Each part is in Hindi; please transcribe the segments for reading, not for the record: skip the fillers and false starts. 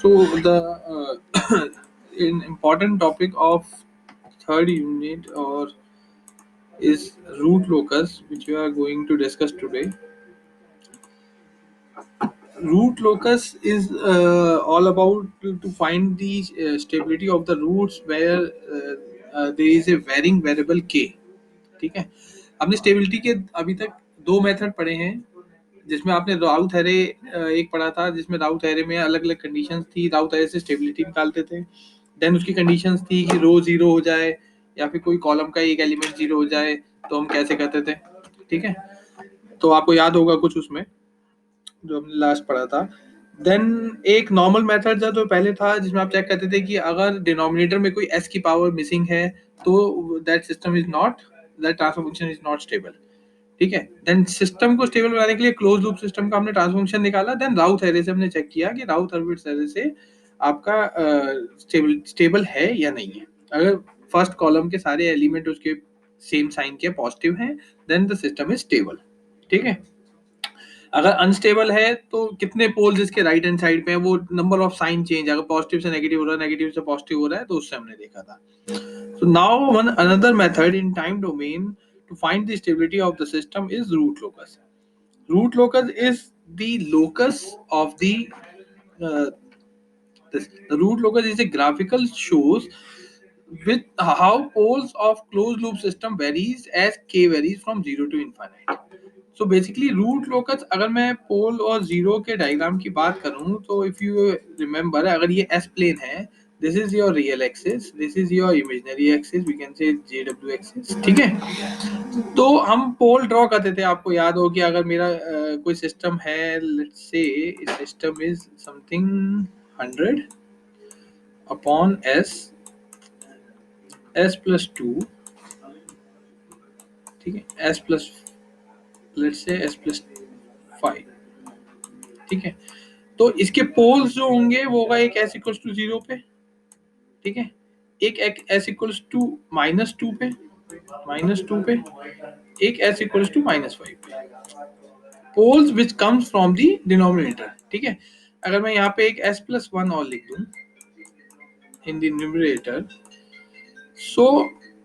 So the an important topic of third unit or is root locus, which we are going to discuss today. Root locus is all about to find the stability of the roots where there is a varying variable k. ठीक है, हमने स्टेबिलिटी के अभी तक दो मेथड पढ़े हैं, जिसमें आपने राउथ एरे एक पढ़ा था, जिसमें राउथ एरे में अलग अलग कंडीशंस थी, राउथ एरे से स्टेबिलिटी निकालते थे। देन उसकी कंडीशंस थी कि रो जीरो हो जाए या फिर कोई कॉलम का एक एलिमेंट जीरो हो जाए, तो हम कैसे करते थे। ठीक है, तो आपको याद होगा कुछ उसमें जो हमने लास्ट पढ़ा था। देन एक नॉर्मल मेथड था जो पहले था, जिसमें आप चेक करते थे कि अगर डिनोमिनेटर में कोई एस की पावर मिसिंग है तो that system is not, that transfer function is not stable. ठीक है, देन सिस्टम को स्टेबल बनाने के लिए क्लोज लूप सिस्टम का हमने ट्रांसफर फंक्शन निकाला। देन राउथ एरे से हमने चेक किया कि राउथ हर्विट्ज एरे से आपका स्टेबल है या नहीं है। अगर फर्स्ट कॉलम के सारे एलिमेंट उसके सेम साइन के पॉजिटिव हैं, then the system is stable. ठीक है, अगर अनस्टेबल है तो कितने पोल्स इसके राइट हैंड साइड पे हैं, वो नंबर ऑफ साइन चेंज, अगर पॉजिटिव से नेगेटिव हो रहा है, नेगेटिव से पॉजिटिव हो रहा है, तो उससे हमने देखा था। So now one another method in time domain to find the stability of the system is root locus. Root locus is the locus of uh, the root locus is a graphical shows with how poles of closed loop system varies as k varies from 0 to infinite. So basically root locus, अगर मैं पोल और जीरो के डायग्राम की बात करूं तो इफ यू रिमेंबर, अगर ये एस प्लेन है, this is your real axis, this is your imaginary axis, we can say J W axis. ठीक है, तो हम पोल ड्रॉ करते थे। आपको याद हो कि अगर मेरा कोई सिस्टम है, let's say system is something 100 upon s, s plus to, ठीक है, S plus, let's say S plus 5। ठीक है, तो इसके पोल्स जो होंगे वो होगा एक एस इक्वल्स टू जीरो पे, ठीक है, एक S equals to minus two पे, एक एस इक्वल्स टू माइनस 5 पे, poles which comes from the denominator. ठीक है, अगर मैं यहाँ पे एक एस प्लस वन और लिख दूं in the numerator, so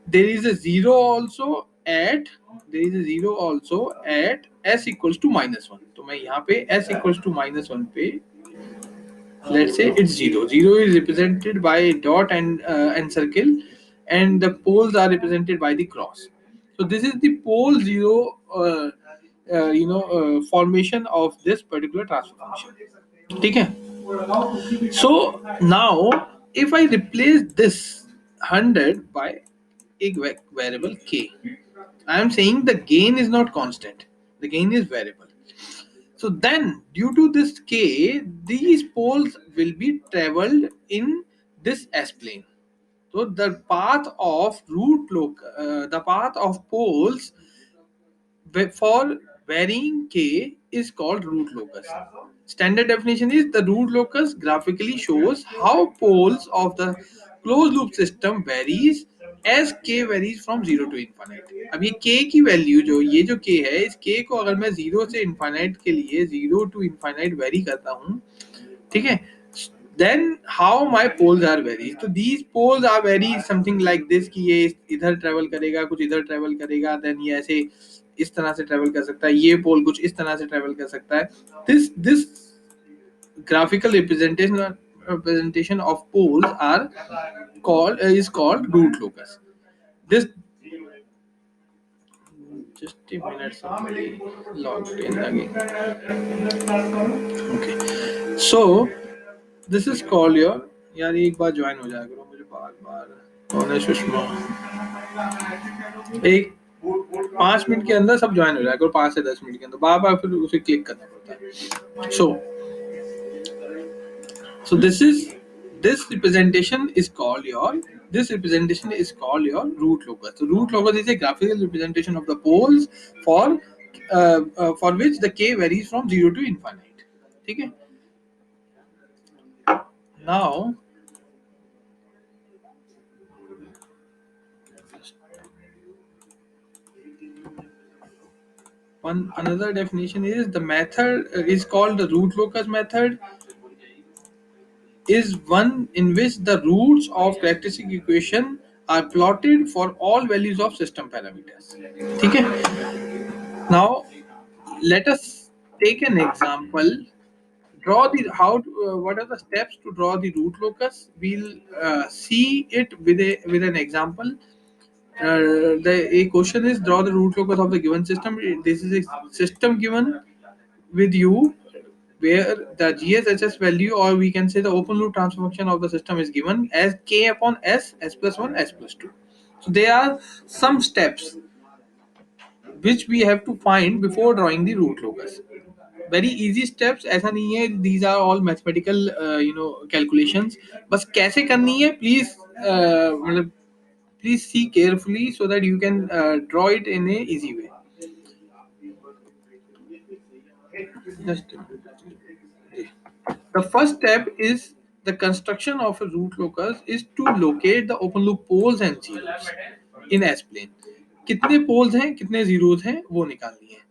there is a zero also at, s equals to minus 1। तो मैं यहाँ पे s equals to minus 1 पे, let's say it's zero, is represented by a dot and circle, and the poles are represented by the cross. So this is the pole zero formation of this particular transfer function। ठीक है, so now if I replace this 100 by a variable k, I am saying the gain is not constant, the gain is variable। so then, due to this k, these poles will be traveled in this S plane. So the path of the path of poles for varying k is called root locus. Standard definition is the root locus graphically shows how poles of the closed loop system varies as k varies from 0 to infinite। अब ये k की वैल्यू जो ये जो k है, इस k को अगर मैं 0 से infinite के लिए 0 to infinite वेरी करता हूँ, ठीक है, then how my poles are vary। तो these poles are vary something like this कि ये इधर ट्रेवल करेगा, कुछ इधर ट्रेवल करेगा, then ये ऐसे इस तरह से ट्रेवल कर सकता है, ये पोल कुछ इस तरह से ट्रेवल कर सकता है। this graphical representation of poles are called is called root locus। This just a minute, somebody logged in again। Okay, so this is called your, यार एक बार ज्वाइन हो जाया करो, मुझे बार बार। कौन है सुषमा? एक 5 मिनट के अंदर सब ज्वाइन हो जाया करो, 5 से 10 मिनट के अंदर, बार बार फिर उसे क्लिक करना पड़ता है। So this representation is called your root locus। So root locus is a graphical representation of the poles for which the k varies from 0 to infinite। ठीक है, now one another definition is the method is called the root locus method, is one in which the roots of characteristic equation are plotted for all values of system parameters. ठीक है. Now let us take an example. Draw the what are the steps to draw the root locus? We'll see it with an example. The a question is draw the root locus of the given system. This is a system given with you where the GSHS value, or we can say the open loop transfer function of the system, is given as k upon s plus 1, s plus 2. So there are some steps which we have to find before drawing the root locus. Very easy steps ऐसा नहीं है, these are all mathematical calculations. बस कैसे करनी है please मतलब please see carefully so that you can draw it in a easy way. Just the first step is the construction of a root locus is to locate the open loop poles and zeros in S plane. कितने poles हैं कितने zeros हैं वो निकालनी है.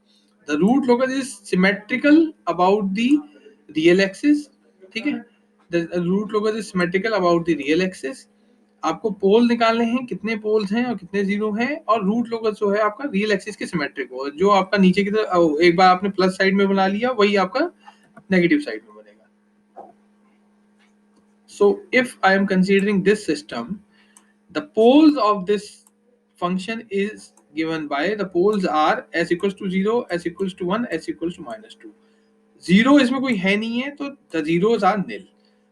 The root locus is symmetrical about the real axis. ठीक है. The root locus is symmetrical about the real axis. आपको पोल निकालने हैं कितने पोल्स हैं और कितने जीरो हैं, और रूट लोकस जो है आपका रियल एक्सिस के सिमेट्रिक हो, जो आपका नीचे की तरफ एक बार आपने प्लस साइड में बना लिया वही आपका नेगेटिव साइड में बनेगा. So if I am considering this system, the poles of this function is given by the poles are s equals to 0, s equals to 1, s equals to -2. Zero इसमें कोई है नहीं है तो the zeros are nil.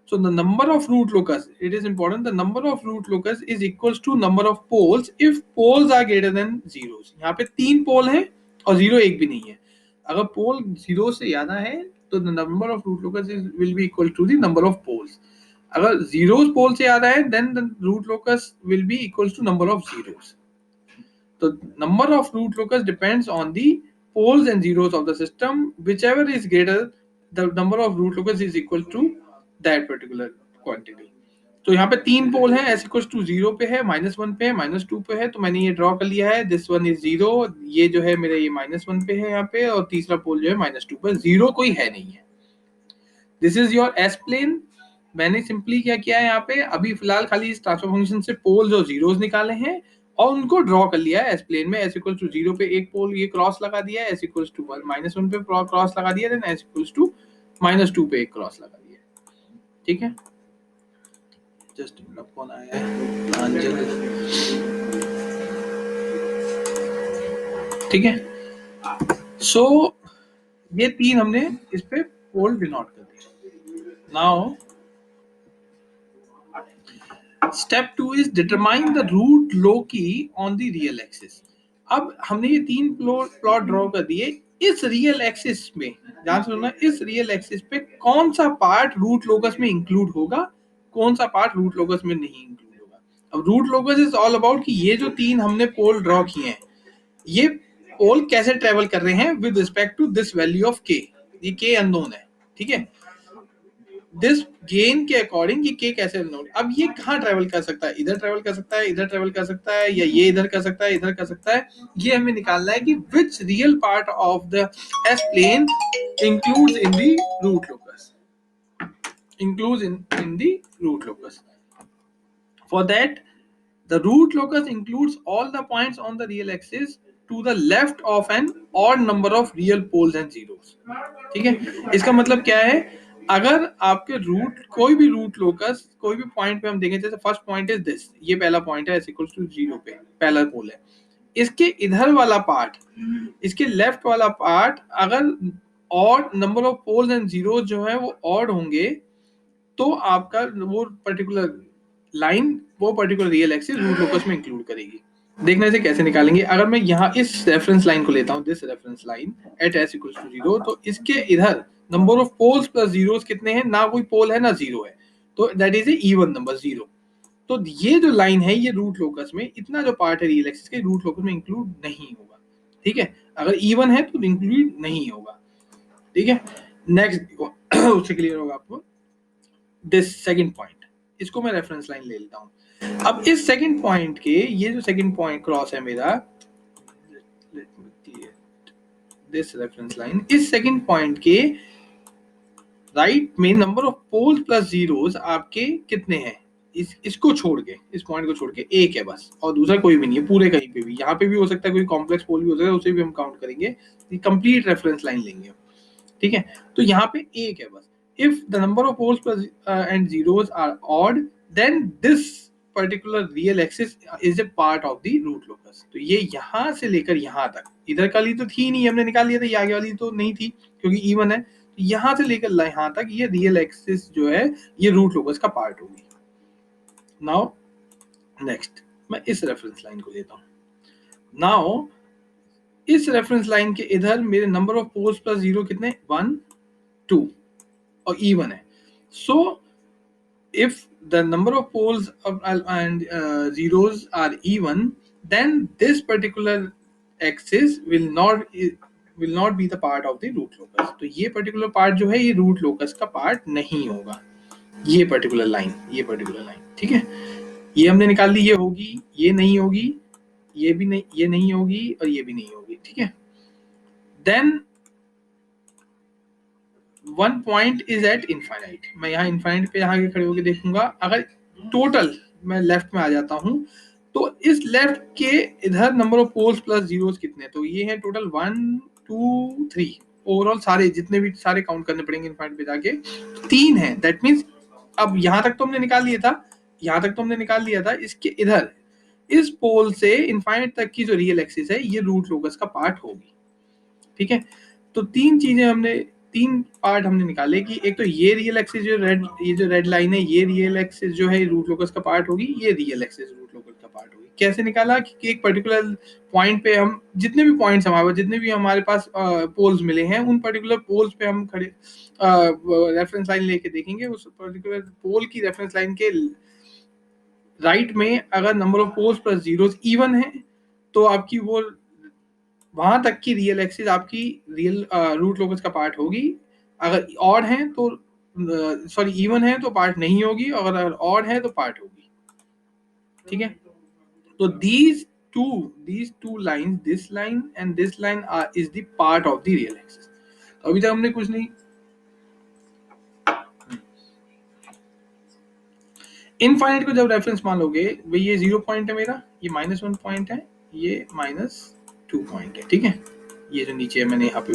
So the number of root locus, it is important, the number of root locus is equals to number of poles if poles are greater than zeros. यहाँ पे 3 पोल हैं और जीरो एक भी नहीं है. अगर पोल जीरो से ज्यादा है तो the number of root locus will be equal to the number of poles. अगर zeros पोल से ज्यादा है then the root locus will be equals to number of zeros. The number of root locus depends on the poles and zeros of the system. Whichever is greater, the number of root locus is equal to that particular quantity. तो यहाँ पे 3 पोल है, s इक्वल टू 0 पे है, -1 पे है, -2 पे है, तो मैंने ये ड्रॉ कर लिया है. दिस वन इज 0, ये जो है मेरा ये -1 पे है यहाँ पे, और तीसरा पोल जो है -2 पे. 0 कोई है नहीं है. This is your S plane. मैंने सिंपली क्या किया है यहाँ पे, अभी फिलहाल खाली इस ट्रांसफर फंक्शन से पोल्स और जीरोस निकाले हैं और उनको ड्रॉ कर लिया है एस प्लेन में. एस इक्वल टू 0 पे एक पोल ये क्रॉस लगा दिया है, एस इक्वल टू -1 पे क्रॉस लगा दिया, देन एस इक्वल टू -2 पे एक क्रॉस लगा दिया. ठीक है. जस्ट कौन आया है, अंजल. ठीक है. सो ये 3 हमने इस पे पोल डिनोट कर दिया. Now step 2 is determine the root loci on the real axis. अब हमने ये 3 प्लॉट ड्रॉ कर दिए. इस रियल एक्सिस में ध्यान से सुनना, इस रियल एक्सिस पे कौन सा पार्ट रूट लोकस में इंक्लूड होगा, कौन सा पार्ट रूट लोकस में नहीं इंक्लूड होगा. अब root locus is all about कि ये जो 3 हमने पोल ड्रॉ किए हैं ये पोल कैसे ट्रेवल कर रहे हैं with respect to this value of K. ये के अननोन है. ठीक है. दिस गेन के अकॉर्डिंग कि के कैसे अननोन. अब ये कहाँ ट्रेवल कर सकता है, इधर ट्रेवल कर सकता है, इधर ट्रेवल कर सकता है, या ये इधर कर सकता है, इधर कर सकता है. ये हमें निकालना है कि which real part of the S plane includes in the root locus, includes in the root locus. For that, the root locus includes all the points on the real axis to the left of an odd number of real poles and zeros. ठीक है. इसका मतलब क्या है, अगर आपके रूट कोई भी रूट लोकस कोई भी पॉइंट पे हम देखें, जैसे फर्स्ट पॉइंट इज दिस, ये पहला पॉइंट है, s इक्वल टू 0 पे पहला पोल है. इसके इधर वाला पार्ट, इसके लेफ्ट वाला पार्ट अगर odd number of poles and zero जो है वो ऑड होंगे तो आपका वो पर्टिकुलर लाइन वो particular real axis root locus में इंक्लूड करेगी. देखना इसे कैसे निकालेंगे. अगर मैं यहाँ इस रेफरेंस लाइन को लेता हूँ, this reference line at s equal to 0, तो इसके इधर number of poles plus zeros कितने हैं, ना कोई पोल है ना जीरो है, तो that is a even number 0. तो ये जो लाइन है ये रूट लोकस में इतना जो पार्ट है रियल एक्सिस के रूट लोकस में इंक्लूड नहीं होगा. ठीक है. अगर इवन है तो इंक्लूड नहीं होगा. ठीक है. नेक्स्ट उससे क्लियर होगा आपको. दिस सेकंड पॉइंट, इसको मैं रेफरेंस लाइन ले लेता हूँ. अब इस सेकंड पॉइंट के ये जो सेकंड पॉइंट क्रॉस है मेरा, दिस रेफरेंस लाइन, इस सेकंड पॉइंट के राइट में number of poles plus zeros आपके कितने हैं, इसको छोड़ के, इस पॉइंट को छोड़ के एक है बस, और दूसरा कोई भी नहीं है पूरे कहीं पे भी। यहाँ पे भी हो सकता है कोई कॉम्प्लेक्स पोल भी हो सकता है, उसे भी हम काउंट करेंगे, कंप्लीट रेफरेंस लाइन लेंगे, ठीक है। तो यहाँ पे एक है बस। If the number of poles plus and zeros are odd, then this particular real axis is a part of the root locus. तो ये यहाँ से लेकर यहाँ तक, इधर का ली तो थी नहीं, हमने निकाल लिया था, ये आगे वाली तो नहीं थी क्योंकि इवन है, तो यहाँ से लेकर यहाँ तक ये रियल एक्सिस जो है ये रूट लोकस का पार्ट होगी। नाउ नेक्स्ट मैं इस रेफरेंस लाइन को लेता हूँ। नाउ इस रेफरेंस लाइन के इधर मेरे number of poles plus zero कितने, 1 2 और even है। So if the number of poles and zeros are even, then this particular axis will not be the part of the root locus। तो ये particular part जो है ये root locus का part नहीं होगा, ये particular line, ठीक है। ये हमने निकाल ली, ये होगी, ये नहीं होगी, ये भी नहीं, ये नहीं होगी और ये भी नहीं होगी, ठीक है। Then one point is eight infinite. मैं यहाँ इनफाइनाइट पे यहाँ खड़े होकर देखूंगा, अगर टोटल मैं लेफ्ट में आ जाता हूँ तो इस लेफ्ट के इधर number of poles plus zeros कितने, तो ये है टोटल 1 2 3, ओवरऑल सारे जितने भी सारे काउंट करने पड़ेंगे इनफाइनाइट पे जाके, 3 है। दैट मीन्स अब यहाँ तक तो हमने निकाल लिया था, यहाँ तक तो हमने निकाल लिया था, इसके इधर इस पोल से इनफाइनाइट तक की जो रियल एक्सिस है ये रूट लोकस का पार्ट होगी, ठीक है। तो तीन चीजें हमने, तीन पार्ट हमने निकाले कि एक तो ये रियल एक्सिस जो रेड, ये जो रेड लाइन है ये रियल एक्सिस जो है रूट लोकस का पार्ट होगी, ये रियल एक्सिस रूट लोकस का पार्ट होगी। कैसे निकाला कि एक पर्टिकुलर पॉइंट पे हम जितने भी पॉइंट्स हमारे पास, जितने भी हमारे पास पोल्स मिले हैं, उन पर्टिकुलर पोल्स पे हम खड़े रेफरेंस लाइन लेके देखेंगे, उस पर्टिकुलर पोल की रेफरेंस लाइन के राइट में अगर number of poles plus zeros even है तो आपकी वो वहां तक की रियल एक्सिस आपकी रियल रूट लोकस का पार्ट होगी। अगर ऑड है तो सॉरी इवन है तो पार्ट नहीं होगी, और अगर ऑड है तो पार्ट होगी, ठीक है। तो these two lines, this line and this line is the part of the real axis। तो अभी तक हमने कुछ नहीं, इनफाइनाइट को जब रेफरेंस मान लोगे भाई, ये 0 पॉइंट है मेरा, ये -1 पॉइंट है, ये -2 पॉइंट है, ठीक है। ये जो नीचे है मैंने यहाँ पे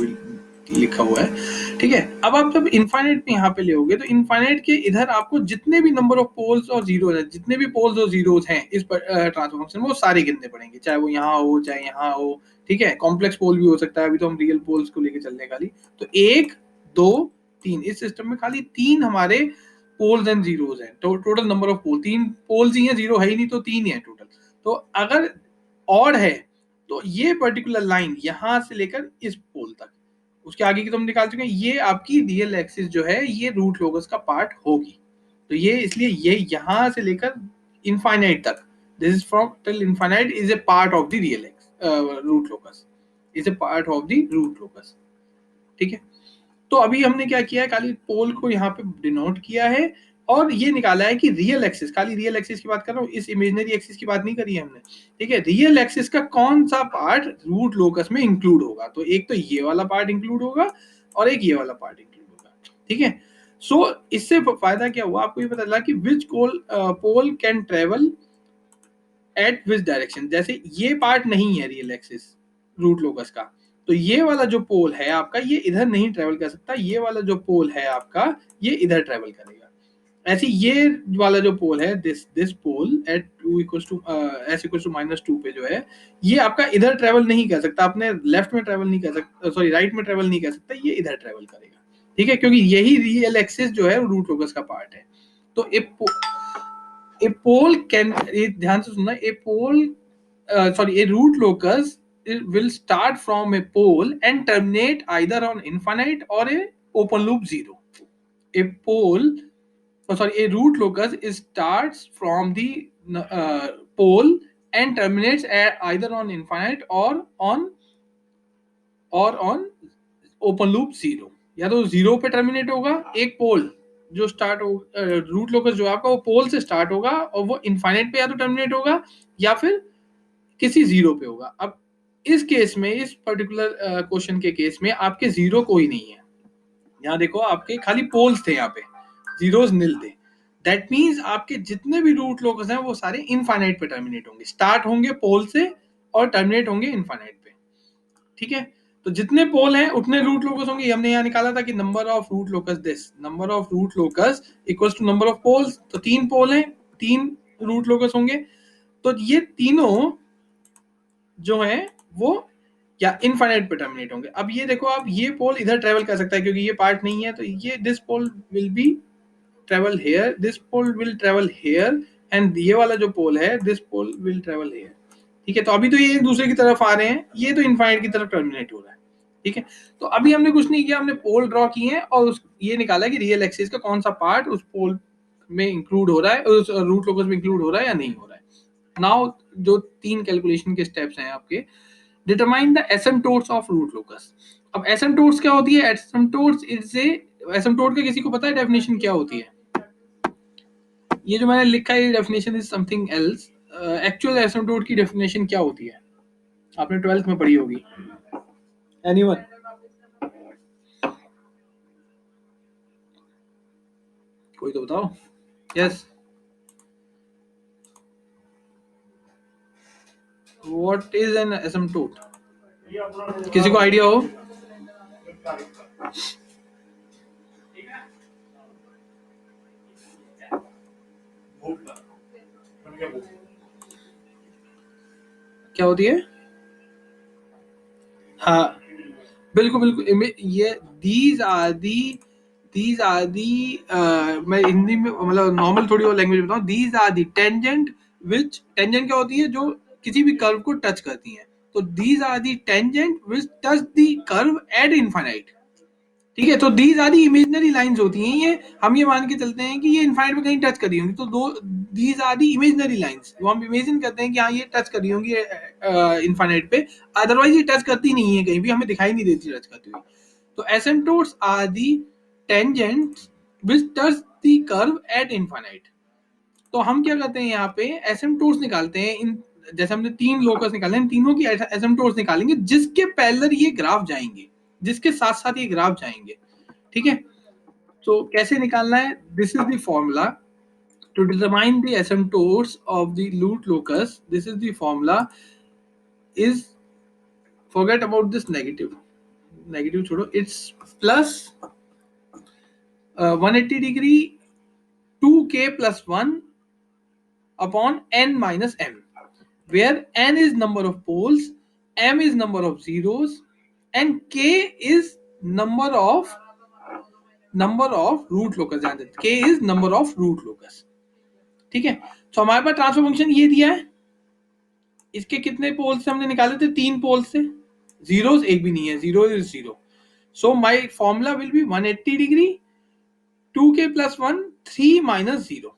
लिखा हुआ है, ठीक है। अब आप जब इनफाइनाइट पे यहाँ पे ले तो इनफाइनाइट के इधर आपको जितने भी नंबर ऑफ पोल्स और जीरोस है, जितने भी पोल्स और जीरोस हैं इस ट्रांसफर फंक्शन में, वो सारे गिनने पड़ेंगे, चाहे वो यहाँ हो चाहे यहाँ हो, ठीक है। कॉम्प्लेक्स पोल भी हो सकता है, अभी तो हम रियल पोल्स को लेके चल रहे हैं खाली। तो 1 2 3, इस सिस्टम में खाली 3 हमारे पोल्स एंड जीरोस हैं। तो total number of pole 3 poles ही हैं, जीरो है ही नहीं, तो 3 ही है टोटल। तो अगर ऑड है तो ये पर्टिकुलर लाइन यहां से लेकर इस पोल तक, उसके आगे की तो हम निकाल चुके हैं, ये आपकी रियल एक्सिस जो है ये रूट लोकस का पार्ट होगी। तो ये इसलिए ये यहां से लेकर इनफाइनाइट तक, this is from till infinite is a part of the real root locus, is a part of the root locus, ठीक है। तो अभी हमने क्या किया है, खाली पोल को यहाँ पे डिनोट किया है और ये निकाला है कि रियल एक्सिस, खाली रियल एक्सिस की बात कर रहा हूँ, इस इमेजिनरी एक्सिस की बात नहीं करी है हमने, ठीक है। रियल एक्सिस का कौन सा पार्ट रूट लोकस में इंक्लूड होगा, तो एक तो ये वाला पार्ट इंक्लूड होगा और एक ये वाला पार्ट इंक्लूड होगा, ठीक है। सो इससे फायदा क्या हुआ, आपको ये पता चला कि which pole can travel at which direction. जैसे ये पार्ट नहीं है रियल एक्सिस रूट लोकस का, तो ये वाला जो पोल है आपका ये इधर नहीं ट्रेवल कर सकता, ये वाला जो पोल है आपका ये इधर ट्रेवल करेगा। ऐसे ये वाला जो पोल है, this pole at 2 equals to s equals to -2 पे जो है, ये आपका इधर ट्रेवल नहीं कर सकता, अपने लेफ्ट में ट्रेवल नहीं कर सकता, सॉरी राइट में ट्रेवल नहीं कर सकता, ये इधर ट्रेवल करेगा, ठीक है, क्योंकि यही रियल एक्सिस जो है रूट लोकस का पार्ट है। तो ए पोल कैन, ध्यान से सुनना, ए पोल sorry, a root locus will start from a pole and terminate either on infinite or a open loop zero। A pole, a root locus starts from the pole and terminates either on infinite or on open loop zero। या तो जीरो पे टर्मिनेट होगा एक पोल जो स्टार्ट हो, रूट लोकस जो आपका वो पोल से स्टार्ट होगा और वो इनफाइनाइट पे या तो टर्मिनेट होगा या फिर किसी जीरो पे होगा। अब इस केस में, इस पर्टिकुलर क्वेश्चन के केस में आपके जीरो कोई नहीं है। यहाँ देखो आपके खाली पोल्स थे, यहाँ पे जीरोस नील थे। दैट मीन्स आपके जितने भी रूट लोकस हैं वो सारे इनफाइनाइट पे टर्मिनेट होंगे, स्टार्ट होंगे पोल से और टर्मिनेट होंगे इनफाइनाइट पे। ठीक है, तो जितने पोल हैं उतने रूट लोकस होंगे। ये हमने यहाँ निकाला था कि number of root locus, this number of root locus equals to number of poles. तो 3 पोल हैं, 3 रूट लोकस होंगे। तो ये तीनों जो है वो क्या इनफाइनाइट पे टर्मिनेट होंगे। अब ये देखो आप, ये पोल इधर ट्रेवल कर सकता है क्योंकि ये पार्ट नहीं है, तो ये this pole will be travel here, this pole will travel here, and ये वाला जो पोल है this pole will travel here. ठीक है, तो अभी तो ये एक दूसरे की तरफ आ रहे हैं, ये तो इनफाइनाइट की तरफ टर्मिनेट हो रहा है। ठीक है, तो अभी हमने कुछ नहीं किया, हमने पोल ड्रॉ किए हैं और ये निकाला कि रियल एक्सिस का कौन सा पार्ट उस पोल में इंक्लूड हो रहा है, उस रूट लोकस में इंक्लूड हो रहा है या नहीं हो रहा है। नाउ जो 3 कैलकुलेशन के स्टेप्स हैं आपके, determine the asymptotes of root locus. अब एसिम्प्टोट्स क्या होती है? एसिम्प्टोट्स इज ए, एसिम्प्टोट का किसी को पता है डेफिनेशन क्या होती है? ये जो मैंने लिखा है ये definition is something else. Actual asymptote की डेफिनेशन क्या होती है? आपने 12th में पढ़ी होगी। एनीवन? कोई तो बताओ। Yes, what is an asymptote? किसी को आइडिया हो? क्या होती है? हाँ, बिल्कुल बिल्कुल। ये दीज आर दी मैं हिंदी में मतलब नॉर्मल थोड़ी और लैंग्वेज बताऊं, these are the tangent, which tangent क्या होती है? जो किसी भी कर्व को टच करती है। तो these are the tangent which touch the curve at infinite. ठीक है, तो these are the imaginary lines होती हैं, ये हम ये मान के चलते हैं कि ये इनफाइनाइट में कहीं टच कर रही होंगी, तो दो these are the imaginary lines, वो हम इमेजिन करते हैं कि हाँ ये टच कर रही होंगी इनफाइनाइट पे। अदरवाइज ये टच करती नहीं है, कहीं भी हमें दिखाई नहीं देती टच करती हुई। तो asymptotes are the tangents which touch the curve at infinite. तो हम क्या करते हैं यहाँ पे, एसिम्प्टोट्स निकालते हैं। इन जैसे हमने 3 लोकस निकाले, इन तीनों की एसिम्प्टोट्स निकालेंगे जिसके पैरेलल ये ग्राफ जाएंगे, जिसके साथ साथ ये ग्राफ जाएंगे। ठीक है, तो कैसे निकालना है? This is the formula to determine the asymptotes of the root locus. This is the formula is, forget about this negative, negative छोड़ो, it's plus 180 degree 2k plus 1 upon n minus m, where n is number of poles, m is number of zeros, and k is number of root locus। k is number of root locus। ठीक है, तो हमारे पास ट्रांसफर फंक्शन ये दिया है। इसके कितने पोल्स से हमने निकाले थे? 3 पोल्स से। जीरोस एक भी नहीं है, zero is zero. So my formula will be 180 degree 2k plus 1 3 minus 0,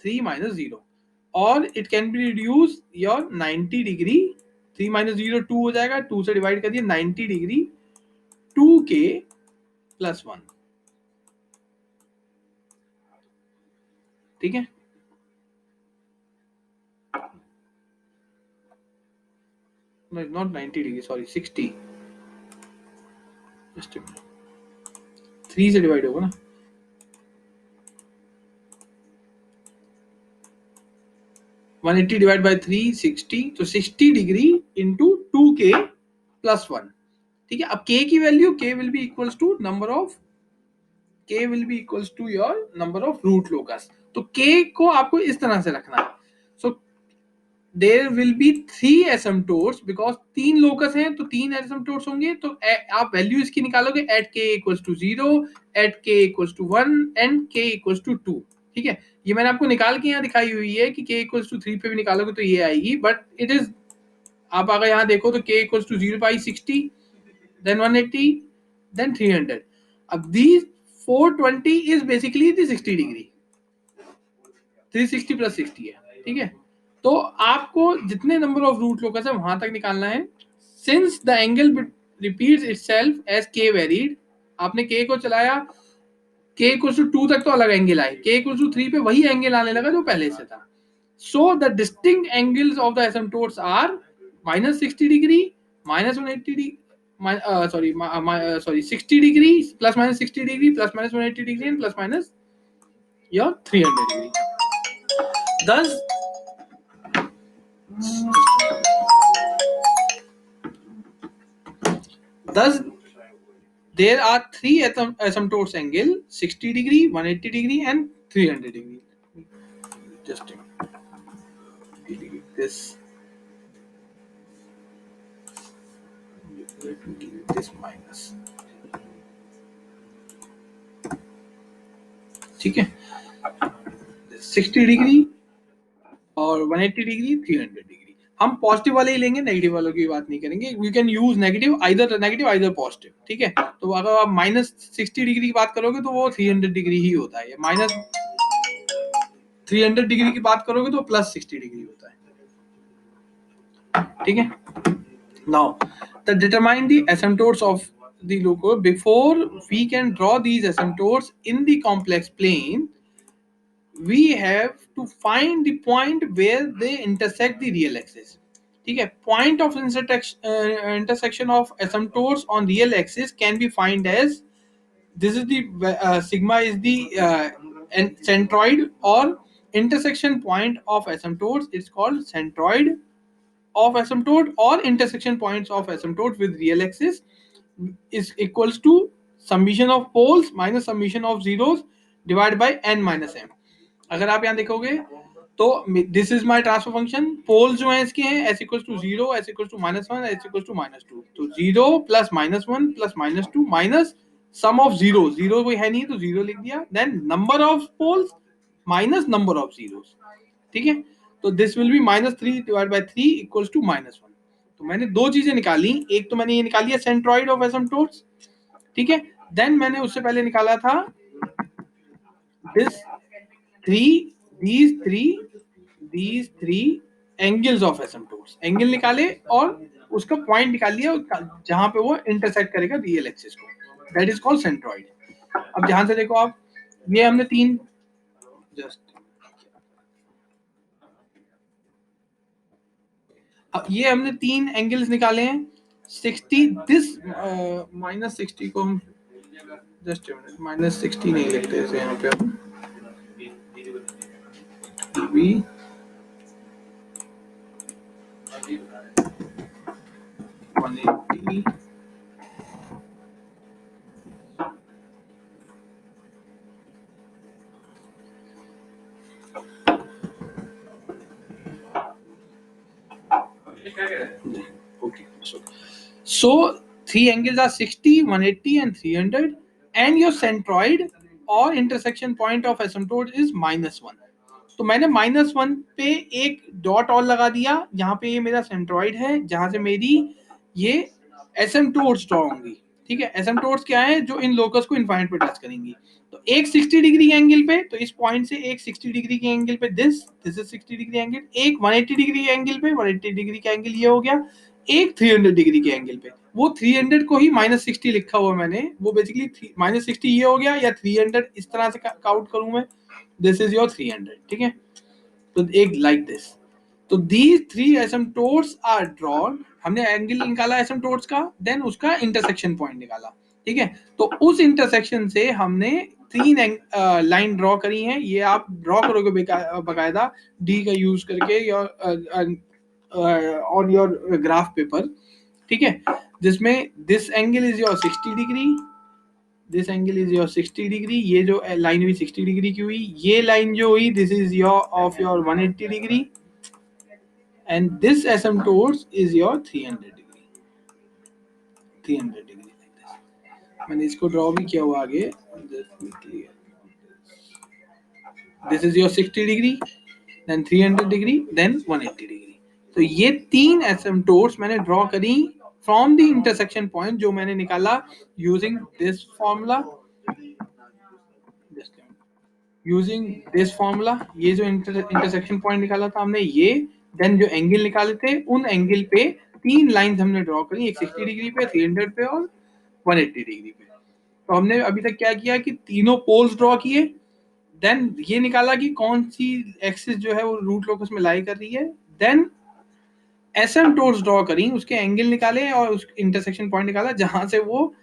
3 minus 0, और it can be reduce your 90 degree. 3 minus 0 2 हो जाएगा, 2 से डिवाइड कर दिया, 90 डिग्री 2k plus 1। ठीक है, नॉट 90 डिग्री, सॉरी 60। जस्ट 3 से डिवाइड होगा ना, 180 डिवाइड बाय 3 60, तो 60 डिग्री इंटू 2k प्लस 1। ठीक है, अब k की value, k will be equals to number of, k will be equals to your number of root locus। तो k को आपको इस तरह से रखना है। so there will be 3 asymptotes because 3 locus हैं तो 3 asymptotes होंगे। तो आप वैल्यू इसकी निकालोगे at k equals to 0, at k equals to 1 and k equals to 2। ठीक है, ये मैंने आपको निकाल के यहाँ दिखाई हुई है कि k equals to 3 पे भी निकालोगे तो ये आएगी, बट इट इज, आप अगर यहाँ देखो तो k equals to 0 by 60, then 180, then 300। अब these 420 is basically the 60 degree, 360 plus 60 है। ठीक है, तो आपको जितने नंबर ऑफ रूट लोकस है वहां तक निकालना है। Since the angle repeats itself as k varied, आपने k को चलाया, k इक्वल्स टू 2 तक तो अलग एंगल आए, k इक्वल्स टू 3 पे वही एंगल आने लगा जो पहले से था। So the distinct angles of the asymptotes are -60 degree, minus 180 degree, sorry 60 degree, plus minus 60 degree, plus minus 180 degree, and plus minus your 300 degree. Thus, thus there are three asymptotes angle: 60 degree, 180 degree, and 300 degree. Just delete this. Delete this minus. ठीक है, 60 डिग्री और 180 डिग्री, 300 डिग्री. हम पॉजिटिव वाले ही लेंगे, नेगेटिव वालों की बात नहीं करेंगे. We can use negative either positive. ठीक है, तो अगर आप माइनस 60 डिग्री की बात करोगे तो वो 300 डिग्री ही होता है. माइनस 300 डिग्री की बात करोगे तो प्लस 60 डिग्री होता है. ठीक है. Now, to determine the asymptotes of the loco, before we can draw these asymptotes in the complex plane, we have to find the point where they intersect the real axis. ठीक है, point of intersection of asymptotes on real axis can be find as, this is the sigma is the centroid or intersection point of asymptotes. It's called centroid of asymptote or intersection points of asymptote with real axis is equals to summation of poles minus summation of zeros divided by n minus m. अगर आप यहाँ देखोगे तो this is my transfer function. Poles जो है इसके हैं s equals to 0, s equals to -1, s equals to -2. तो 0 plus -1 plus -2 minus sum of zero. Zero कोई है नहीं तो जीरो लिख दिया. Then number of poles minus number of zeros. ठीक है, तो this will be -3 divide by 3 equals to -1. तो मैंने दो चीजें निकाली. एक तो मैंने ये निकाली है सेंट्रॉइड ऑफ एसिम्पटोट्स. ठीक है, देन मैंने उससे पहले निकाला था this three these three angles of asymptotes. Angle निकाले और उसका पॉइंट निकाल लिया जहां पे वो इंटरसेक्ट करेगा रियल एक्सिस को. That is called centroid. अब ध्यान से देखो आप, ये हमने तीन जस्ट ये हमने तीन एंगल्स निकाले हैं. 60 दिस -60 को हम जस्ट -60 नहीं लिखते इसे यहाँ पे हम B 180 okay. So three angles are 60, 180 and 300 and your centroid or intersection point of asymptote is -1. तो मैंने -1 पे एक डॉट और लगा दिया. यहाँ पे ये मेरा सेंट्रॉइड है जहां से मेरी ये एसिम्पटोट्स ड्रॉ होंगी. ठीक है, एसिम्पटोट्स क्या है, जो इन लोकस को इनफाइनाइट पे टच करेंगी. तो एक 60 डिग्री एंगल पे, तो इस पॉइंट से एक 60 डिग्री के एंगल पे दिस इज 60 डिग्री एंगल. एक 180 डिग्री के एंगल पे 180 डिग्री का एंगल ये हो गया. एक 300 डिग्री के एंगल पे, वो 300 को ही -60 लिखा हुआ मैंने, वो बेसिकली -60 ये हो गया, या 300 इस तरह से काउंट करूं मैं. This is your 300. ठीक है, तो एक लाइक दिस. तो दीज थ्री एसिम्पटोट्स आर ड्रॉन. हमने एंगल निकाला एसिम्पटोट्स का, देन उसका इंटरसेक्शन पॉइंट निकाला. ठीक है, तो उस इंटरसेक्शन से हमने तीन लाइन ड्रॉ करी हैं. ये आप ड्रॉ करोगे बकायदा डी का यूज करके ऑन योर ग्राफ पेपर. ठीक है, जिसमें this angle is your 60 degree, this angle is your 60 degree. ये जो लाइन हुई 60 डिग्री की हुई, ये लाइन जो हुई this is your of your 180 degree and this asymptote is your 300 degree. 300 degree like this. मैंने इसको ड्रॉ भी किया हुआ आगे. This is your 60 degree, then 300 degree, then 180 degree. तो ये तीन asymptotes मैंने ड्रॉ करी from the intersection point जो मैंने निकाला using this formula. Using this formula, ये जो इंटरसेक्शन पॉइंट निकाला था हमने ये, देन जो एंगल निकाले थे उन एंगल पे तीन लाइंस हमने ड्रॉ करी, एक 60 डिग्री पे, 300 पे और 180 डिग्री पे. तो हमने अभी तक क्या किया कि तीनों पोल्स ड्रॉ किए, देन ये निकाला कि कौन सी एक्सिस जो है वो रूट लोकस में लाई कर रही है, देन एसिम्प्टोट्स ड्रॉ करी, उसके एंगल निकाले और उस इंटरसेक्शन पॉइंट निकाला जहां से वो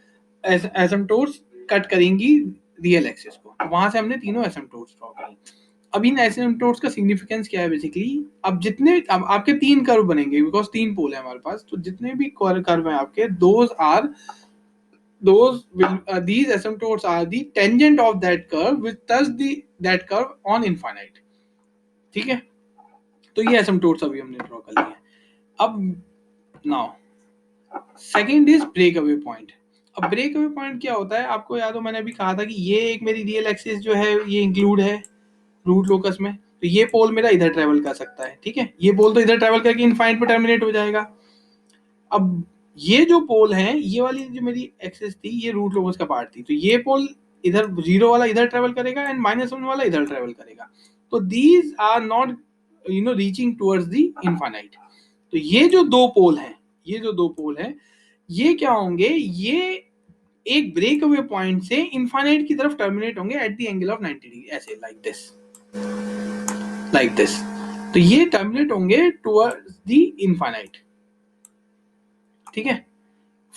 एसिम्प्टोट्स कट करेंगी रियल एक्सिस को। वहां से हमने तीनों एसिम्प्टोट्स ड्रॉ करी। अब इन एसिम्प्टोट्स का सिग्निफिकेंस क्या है बेसिकली, अब आपके तीन कर्व बनेंगे बिकॉज तीन पोल है हमारे पास, तो जितने भी कर्व हैं आपके, these asymptotes are the tangent of that curve which touch that curve on infinite। ठीक है, तो ये asymptotes अभी हमने ड्रॉ कर लिए। अब now second is break away point. अब ब्रेक अवे पॉइंट क्या होता है, आपको याद हो मैंने अभी कहा था कि ये एक मेरी रियल एक्सिस जो है ये इंक्लूड है रूट लोकस में, तो ये पोल मेरा इधर ट्रेवल कर सकता है। ठीक है, ये पोल तो इधर ट्रेवल करके इनफाइनाइट पे टर्मिनेट हो जाएगा। अब ये जो पोल है, ये वाली जो मेरी एक्सिस थी ये रूट लोकस का पार्ट थी, तो ये पोल इधर जीरो वाला इधर ट्रेवल करेगा एंड -1 वाला इधर ट्रेवल करेगा। तो these are not reaching towards the infinite. तो ये जो दो पोल हैं, ये क्या होंगे, ये एक ब्रेक अवे पॉइंट से इनफाइनाइट की तरफ टर्मिनेट होंगे at the angle of 90 degree, ऐसे लाइक दिस। तो ये टर्मिनेट होंगे टुवर्ड्स द इनफाइनाइट। ठीक है,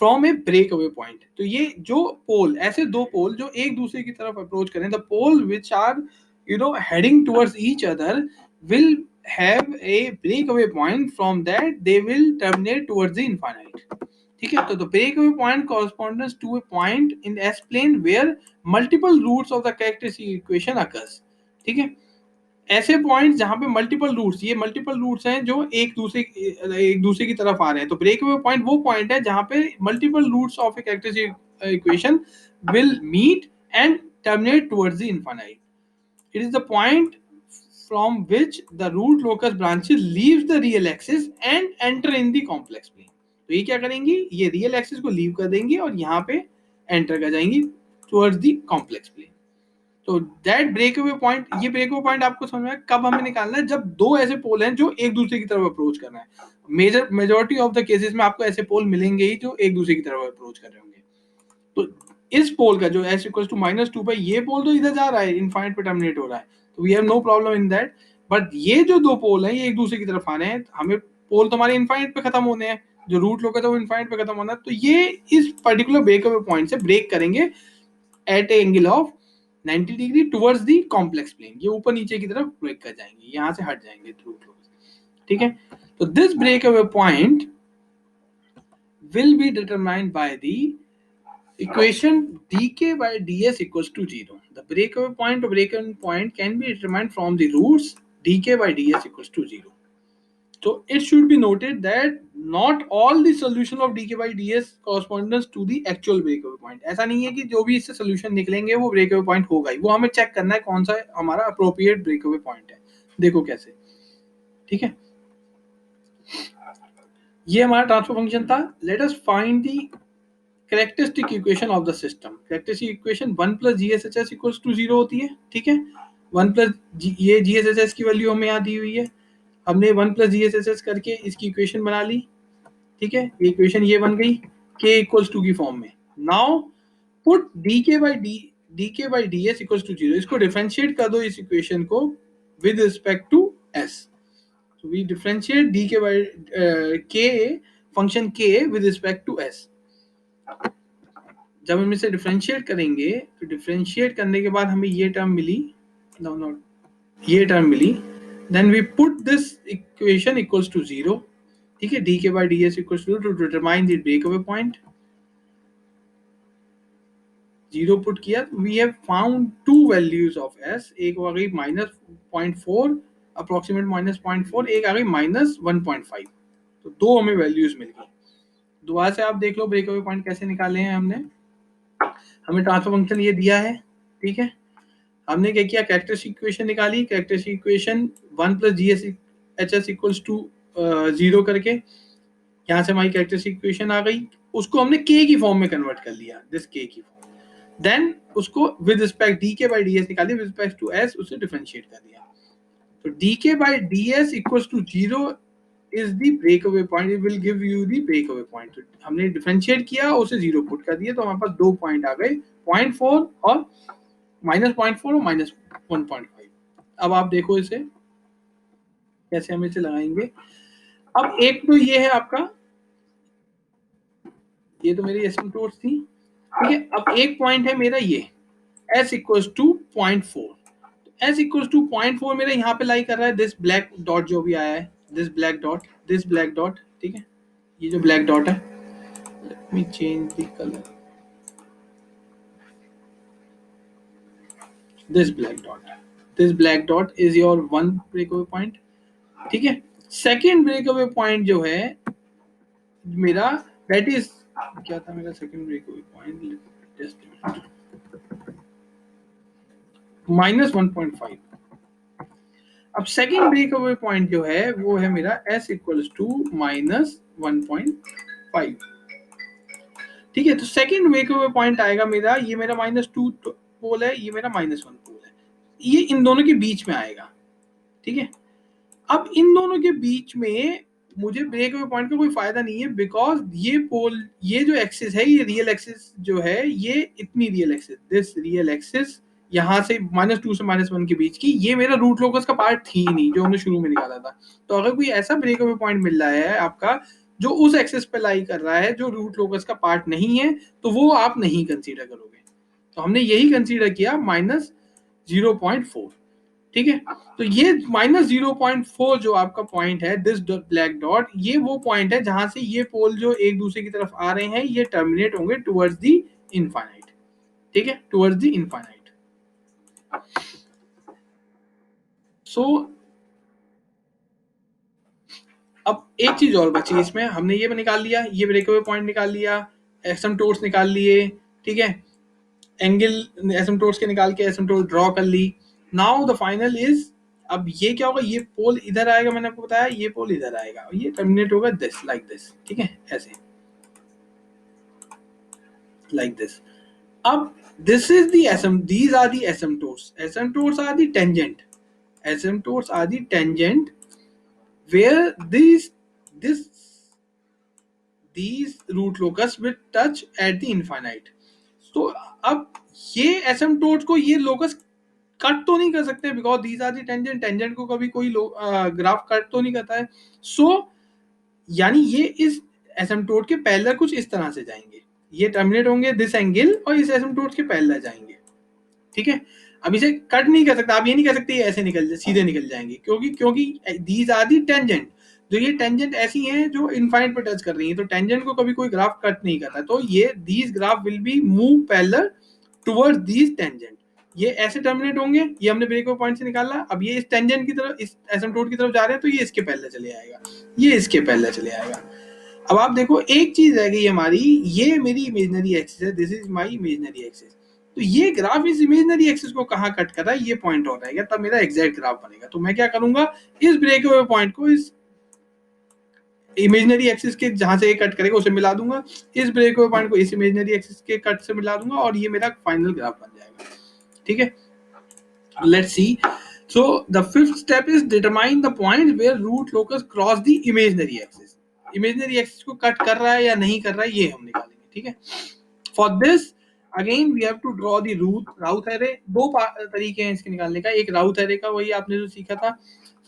from a break away point. तो ये जो पोल, ऐसे दो पोल जो एक दूसरे की तरफ अप्रोच करें, the pole which are heading towards each other will have a breakaway point, from that they will terminate towards the infinite। ठीक है, तो the breakaway point corresponds to a point in the S plane where multiple roots of the characteristic equation occurs। ठीक है, ऐसे पॉइंट्स जहां पे मल्टीपल रूट्स, ये मल्टीपल रूट्स हैं जो एक दूसरे की तरफ आ रहे हैं, तो ब्रेक अवे पॉइंट वो पॉइंट है जहां पे multiple roots of a characteristic equation will meet and terminate towards the infinite. It is the point from which the root locus branches leaves the real axis and enter in the complex plane। तो ये क्या करेंगी, ये रियल एक्सिस को लीव कर देंगी और यहाँ पे एंटर कर जाएंगी टुवर्ड्स द कॉम्प्लेक्स प्लेन। तो दैट ब्रेक अवे पॉइंट, ये ब्रेक अवे पॉइंट आपको समझ में कब हमें निकालना है, जब दो ऐसे पोल हैं जो एक दूसरे की तरफ अप्रोच कर रहे हैं। मेजोरिटी ऑफ द केसेस में आपको ऐसे पोल मिलेंगे ही जो एक दूसरे की तरफ अप्रोच कर रहे होंगे। तो इस पोल का जो s इक्वल्स टू -2 पे, ये पोल तो इधर जा रहा है, इनफाइनाइट पे टर्मिनेट हो रहा है, तो we have no problem in that. But ये जो दो पोल हैं ये एक दूसरे की तरफ आ रहे हैं, हमें पोल तो हमारे इनफाइनाइट पे खत्म होने हैं, जो रूट लोकस है वो इनफाइनाइट पे खत्म होना है, तो ये इस पर्टिकुलर ब्रेक अवे पॉइंट से ब्रेक करेंगे at a angle of 90 degree towards the complex plane. ये ऊपर नीचे की तरफ ब्रेक कर जाएंगे, यहाँ से हट जाएंगे रूट लोकस। ठीक है, तो this break away point will be determined by the equation dk by ds equals to 0। The breakaway point or break-even point can be determined from the roots dk by ds equals to 0। So it should be noted that not all the solution of dk by ds corresponds to the actual breakaway point। ऐसा नहीं है कि जो भी इससे सोल्यूशन निकलेंगे वो ब्रेकअवे पॉइंट होगा ही, वो हमें चेक करना है कौन सा हमारा अप्रोप्रिएट ब्रेकअवे पॉइंट है। देखो कैसे। ठीक है, ये हमारा ट्रांसफर फंक्शन था। Let us find the characteristic equation of the system. Characteristic equation 1 plus GSHS equals to 0 होती है। ठीक है, 1 प्लस ये GSHS की वैल्यू हमें यहाँ दी हुई है, हमने 1 प्लस GSHS करके इसकी इक्वेशन बना ली। ठीक है, ये इक्वेशन ये बन गई k इक्वल्स टू की फॉर्म में। Now put dk by ds equals to 0, इसको डिफरेंशिएट कर दो इस इक्वेशन को with respect to s। So we differentiate dk by k function k with respect to s। जब हम इसे डिफरेंशिएट करेंगे तो डिफरेंशिएट करने के बाद हमें ये टर्म मिली, ये टर्म मिली, then we put this equation equals to 0। ठीक है, dk by ds equals to to determine the breakaway point. 0 put किया, we have found two values of s। एक आ गई -0.4, अप्रोक्सीमेट -0.4, एक आ गई -1.5। तो दो हमें वैल्यूज मिल गई। दोबारा से आप देख लो ब्रेकअवे पॉइंट कैसे निकाले हैं हमने। हमें ट्रांसफर फंक्शन ये दिया है। ठीक है, हमने क्या किया, कैरेक्टरिस्टिक इक्वेशन निकाली। Characteristic equation 1 plus GSHS equals to 0 करके यहाँ से हमारी कैरेक्टरिस्टिक इक्वेशन आ गई, उसको हमने k की फॉर्म में कन्वर्ट कर लिया, दिस k की फॉर्म। देन उसको with respect dk by ds निकाली, विद रिस्पेक्ट टू s उसे डिफरेंशिएट कर दिया। तो dk by ds equals to 0 is the breakaway point, it will give you the breakaway point। तो हमने डिफरेंशिएट किया, उसे 0 पुट कर दिया, तो हमारे पास दो पॉइंट आ गए, 0.4 और -0.4 और -1.5। अब आप देखो इसे कैसे हम इसे लगाएंगे। अब एक तो ये है आपका, ये तो मेरी एसिम्प्टोट थी, ठीक है। अब एक पॉइंट है मेरा ये s equals to 0.4, s equals to 0.4 मेरा यहाँ पे लाई कर रहा है दिस ब्लैक डॉट जो भी आया है, दिस ब्लैक डॉट, ठीक है। ये जो ब्लैक डॉट है, let me change the colour, this black dot is your one breakaway point, ठीक है। सेकेंड ब्रेकअवे पॉइंट जो है मेरा, दैट इज, क्या था मेरा सेकेंड ब्रेकअवे पॉइंट, जस्ट -1.5। अब सेकेंड ब्रेकअवे पॉइंट जो है वो है मेरा s इक्वल्स टू -1.5, ठीक है। तो सेकेंड ब्रेकअवे पॉइंट आएगा मेरा, ये मेरा -2 पोल है, ये मेरा -1 पोल है, ये इन दोनों के बीच में आएगा, ठीक है। अब इन दोनों के बीच में मुझे ब्रेक अवे पॉइंट का कोई फायदा नहीं है, बिकॉज ये पोल, ये जो एक्सिस है, ये रियल एक्सिस जो है, ये इतनी real axis, this real axis यहाँ से -2 से -1 के बीच की, ये मेरा रूट लोकस का पार्ट थी ही नहीं जो हमने शुरू में निकाला था। तो अगर कोई ऐसा ब्रेक अवे पॉइंट मिल रहा है आपका जो उस एक्सिस पे लाई कर रहा है जो रूट लोकस का पार्ट नहीं है, तो वो आप नहीं कंसीडर करोगे। तो हमने यही कंसीडर किया -0.4, ठीक है। तो ये -0.4 जो आपका पॉइंट है, दिस ब्लैक डॉट, ये वो पॉइंट है जहां से ये पोल जो एक दूसरे की तरफ आ रहे हैं, ये टर्मिनेट होंगे टुवर्ड्स द इनफाइनाइट, ठीक है, टुवर्ड्स द इनफाइनाइट। सो अब एक चीज और बची इसमें, हमने ये निकाल लिया, ये ब्रेकअवे पॉइंट निकाल लिया, एसिम्पटोट्स निकाल लिए, ठीक है, एंगल एसिम्पटोट्स के निकाल के एसिम्पटोट ड्रॉ कर ली। नाउ द फाइनल इज, अब ये क्या होगा, ये पोल इधर आएगा, मैंने आपको बताया ये पोल इधर आएगा, ये टर्मिनेट होगा दिस, लाइक दिस, ठीक है, ऐसे, लाइक दिस। अब this is the asym, these are the asymptotes, asymptotes are the tangent, asymptotes are the tangent where this these root locus will touch at the infinite। तो अब ये एसिम्पटोट्स को ये लोकस कट तो नहीं कर सकते, because these are the tangent, tangent को कभी कोई ग्राफ कट तो नहीं करता है। सो यानी ये इस एसिम्पटोट के पैरेलल कुछ इस तरह से जाएंगे, ये टर्मिनेट होंगे दिस एंगल और इस एसिम्पटोट के पैरेलल जाएंगे, ठीक है। अब इसे कट नहीं कर सकता, आप ये नहीं कह सकते ये ऐसे निकल सीधे निकल जाएंगे, क्योंकि क्योंकि दीज आर दी टेंजेंट, जो ये टेंजेंट ऐसी हैं जो इनफाइनाइट पे टच कर रही हैं, तो टेंजेंट को कभी कोई ग्राफ कट नहीं करता, तो ये these graph will be move parallel towards these tangent, ये ऐसे टर्मिनेट होंगे, ये हमने ब्रेक पॉइंट से निकाला। अब ये इस टेंजेंट की तरफ, इस एसिम्पटोट की तरफ जा रहे हैं, तो ये इसके पैरेलल चले आएगा, ये इसके पैरेलल चले आएगा। अब आप देखो एक चीज रह गई हमारी, ये मेरी इमेजिनरी एक्सिस है, this is my imaginary axis, तो ये ग्राफ इस इमेजिनरी एक्सिस को कहाँ कट कर रहा है, ये पॉइंट और रहेगा, तब मेरा एग्जैक्ट ग्राफ बनेगा। तो मैं क्या करूंगा, इस ब्रेकअवे पॉइंट को इस इमेजिनरी एक्सिस के जहां से ये कट करेगा उसे मिला दूंगा, इस ब्रेकअवे पॉइंट को इस इमेजिनरी एक्सिस के कट से मिला दूंगा, और ये मेरा फाइनल ग्राफ बन जाएगा, ठीक है। Let's see. So the fifth step is determine the point where root locus cross the imaginary axis। imaginary axis को कट कर रहा है या नहीं कर रहा है, ये हम निकालेंगे, ठीक है। For this again we have to draw the Routh array। दो तरीके हैं इसके निकालने का, एक Routh array का, वही आपने जो सीखा था।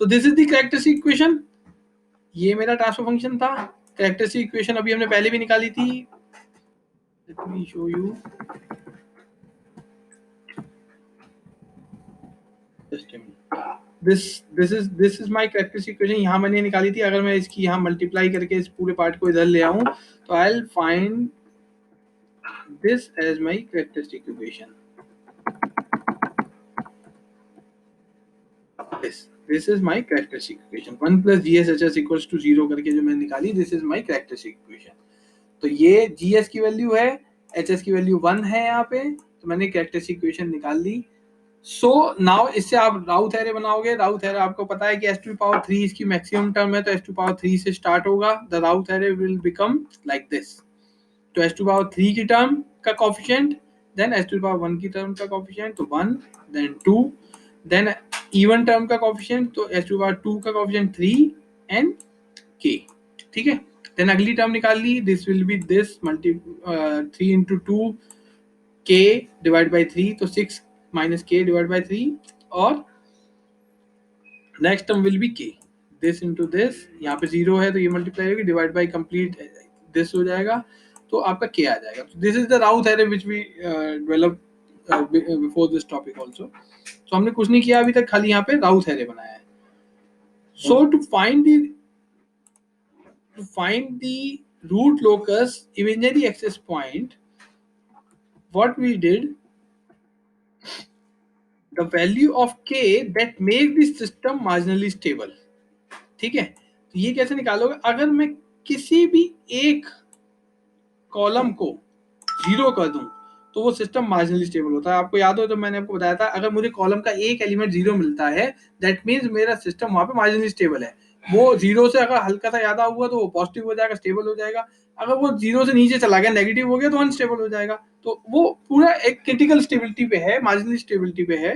So this is the characteristic equation, ये मेरा ट्रांसफर फंक्शन था। कैरेक्टरिस्टिक इक्वेशन अभी हमने पहले भी निकाली थी, let me show you, this is my characteristic equation, यहाँ मैंने निकाली थी। अगर मैं इसकी यहाँ मल्टीप्लाई करके इस पूरे पार्ट को इधर ले आऊं, तो I will find this as my characteristic equation, this is my characteristic equation, 1 + GSHS equals to 0 करके जो मैंने निकाली, this is my characteristic equation. तो ये GS की वैल्यू है, HS की वैल्यू 1 है यहाँ पे, तो मैंने कैरेक्टरिस्टिक इक्वेशन निकाल ली। सो नाउ इससे आप राउथ एरे बनाओगे। राउथ एरे आपको पता है कि s⁻³ इसकी मैक्सिमम टर्म है, तो s⁻³ से स्टार्ट होगा, the Routh array will become like this. तो s⁻³ की टर्म का कोफिशिएंट, देन s⁻1 की टर्म का कोफिशिएंट, तो 1, देन 2, देन इवन टर्म का कोफिशिएंट, तो s⁻2 का कोफिशिएंट 3 एंड k, ठीक है। देन अगली टर्म निकाल ली, this will be this 3 into 2 k divide by 3, तो 6 - k डिवाइड बाई 3, और next term will be k, this into this, यहाँ पे जीरो है तो ये मल्टीप्लाई होगी, डिवाइड बाई कंप्लीट दिस हो जाएगा, तो आपका के आ जाएगा. This is the Routh array which we develop before this topic also. तो हमने कुछ नहीं किया अभी तक, खाली यहाँ पे राउथ एरे बनाया है. सो to find the root locus imaginary access point, what we did, the value of k that make the system marginally stable. ठीक है, तो ये कैसे निकालोगे, अगर मैं किसी भी एक कॉलम को जीरो कर दूं तो वो सिस्टम मार्जिनली स्टेबल होता है. आपको याद हो तो मैंने आपको बताया था, अगर मुझे कॉलम का एक एलिमेंट जीरो मिलता है दैट मीन्स मेरा सिस्टम वहां पे मार्जिनली स्टेबल है. वो जीरो से अगर हल्का सा ज्यादा हुआ तो वो पॉजिटिव हो जाएगा, स्टेबल हो जाएगा. अगर वो जीरो से नीचे चला गया, नेगेटिव हो गया, तो अनस्टेबल हो जाएगा. तो वो पूरा एक क्रिटिकल स्टेबिलिटी पे है, मार्जिनली स्टेबिलिटी पे है.